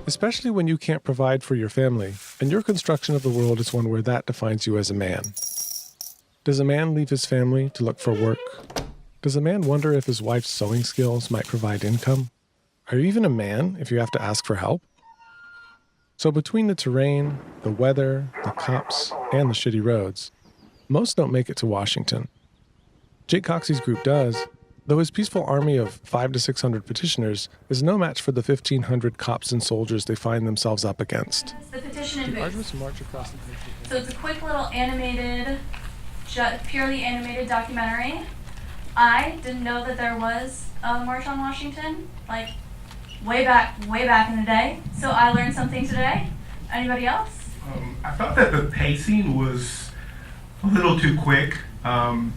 especially when you can't provide for your family, and your construction of the world is one where that defines you as a man. Does a man leave his family to look for work? Does a man wonder if his wife's sewing skills might provide income? Are you even a man if you have to ask for help? So between the terrain, the weather, the cops, and the shitty roads, most don't make it to Washington. Jake Coxey's group does, though his peaceful army of 500 to 600 petitioners is no match for the 1,500 cops and soldiers they find themselves up against. It's the petition and Arduous march across the country. So it's a quick little animated, purely animated documentary. I didn't know that there was a march on Washington, like way back in the day. So I learned something today. Anybody else? I thought that the pacing was a little too quick.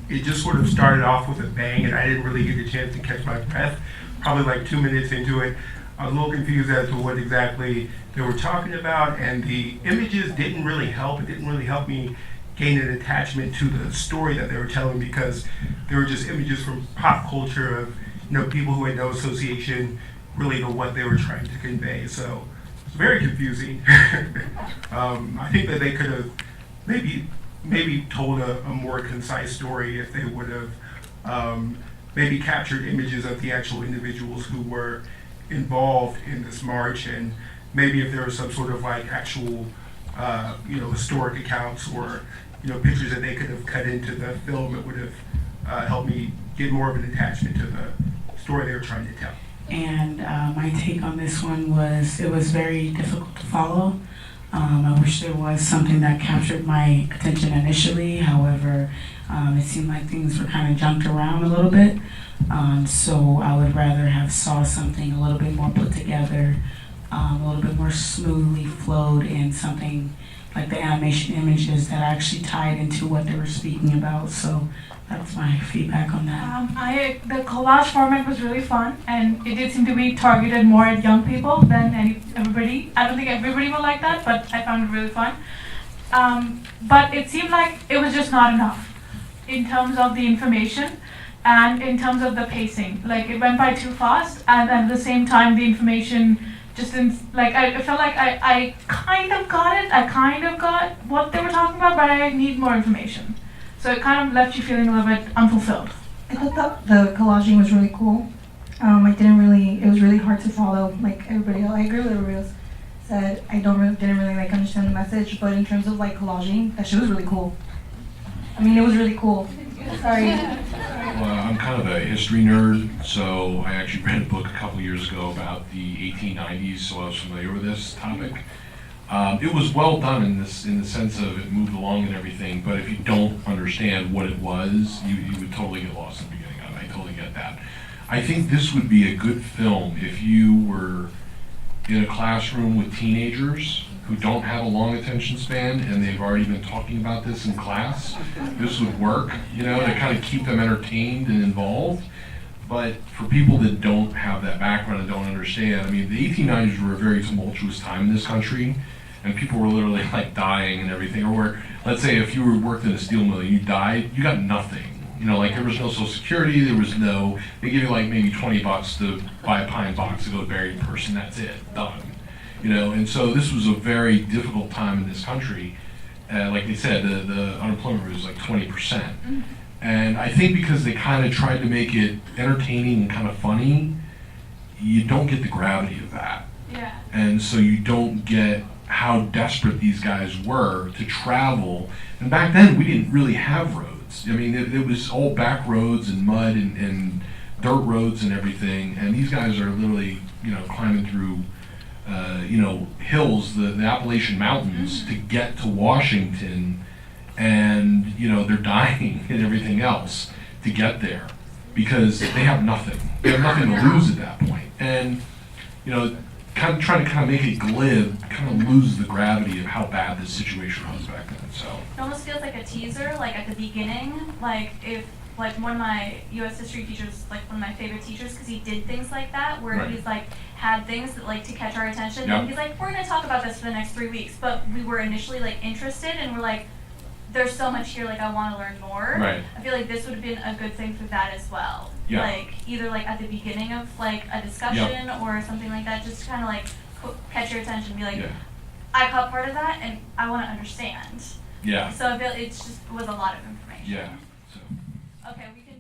It just sort of started off with a bang, and I didn't really get a chance to catch my breath. Probably like 2 minutes into it, I was a little confused as to what exactly they were talking about, and the images didn't really help. It didn't really help me gain an attachment to the story that they were telling, because they were just images from pop culture of, people who had no association really to what they were trying to convey. So it's very confusing. I think that they could have maybe told a more concise story if they would have maybe captured images of the actual individuals who were involved in this march, and maybe if there was some sort of like actual historic accounts or pictures that they could have cut into the film, it would have helped me get more of an attachment to the story they were trying to tell. And my take on this one was it was very difficult to follow. I wish there was something that captured my attention initially. However, it seemed like things were kind of jumped around a little bit. So I would rather have saw something a little bit more put together, a little bit more smoothly flowed, and something like the animation images that actually tied into what they were speaking about. So that's my feedback on that. The collage format was really fun, and it did seem to be targeted more at young people than everybody. I don't think everybody will like that, but I found it really fun. But it seemed like it was just not enough in terms of the information and in terms of the pacing. Like, it went by too fast, and at the same time the information just didn't, I felt like I kind of got it. I kind of got what they were talking about, but I need more information. So it kind of left you feeling a little bit unfulfilled. I thought that the collaging was really cool. It was really hard to follow, like everybody else. I agree with everybody else said. I didn't really understand the message, but in terms of collaging, that shit was really cool. I mean, it was really cool. Sorry. Well, I'm kind of a history nerd, so I actually read a book a couple years ago about the 1890s, so I was familiar with this topic. It was well done in the sense of it moved along and everything, but if you don't understand what it was, you would totally get lost in the beginning of it. I totally get that. I think this would be a good film if you were in a classroom with teenagers who don't have a long attention span and they've already been talking about this in class. This would work, to kind of keep them entertained and involved. But for people that don't have that background and don't understand, the 1890s were a very tumultuous time in this country, and people were literally dying and everything. Or let's say if you worked in a steel mill and you died, you got nothing. There was no Social Security, they give you maybe $20 to buy a pine box to go bury a person, that's it, done. And so this was a very difficult time in this country. Like they said, the unemployment rate was 20%. And I think because they kind of tried to make it entertaining and kind of funny, you don't get the gravity of that. Yeah. And so you don't get how desperate these guys were to travel. And back then, we didn't really have roads. It was all back roads and mud and dirt roads and everything. And these guys are literally, climbing through, hills, the Appalachian Mountains to get to Washington. And, they're dying and everything else to get there because they have nothing. They have nothing to lose at that point. And, kind of trying to make it glib kind of loses the gravity of how bad this situation was back then. So It almost feels like a teaser, at the beginning, if one of my U.S. history teachers, one of my favorite teachers, because he did things like that, where Right. he's had things that to catch our attention, Yep. and he's we're gonna talk about this for the next 3 weeks, but we were initially interested, and we're there's so much here, I want to learn more. Right. I feel this would have been a good thing for that as well. Yeah. Either at the beginning of a discussion or something like that, just kind of catch your attention and be like, Yeah, I caught part of that and I want to understand. yeah, So I feel it was a lot of information. yeah, so. Okay, we can.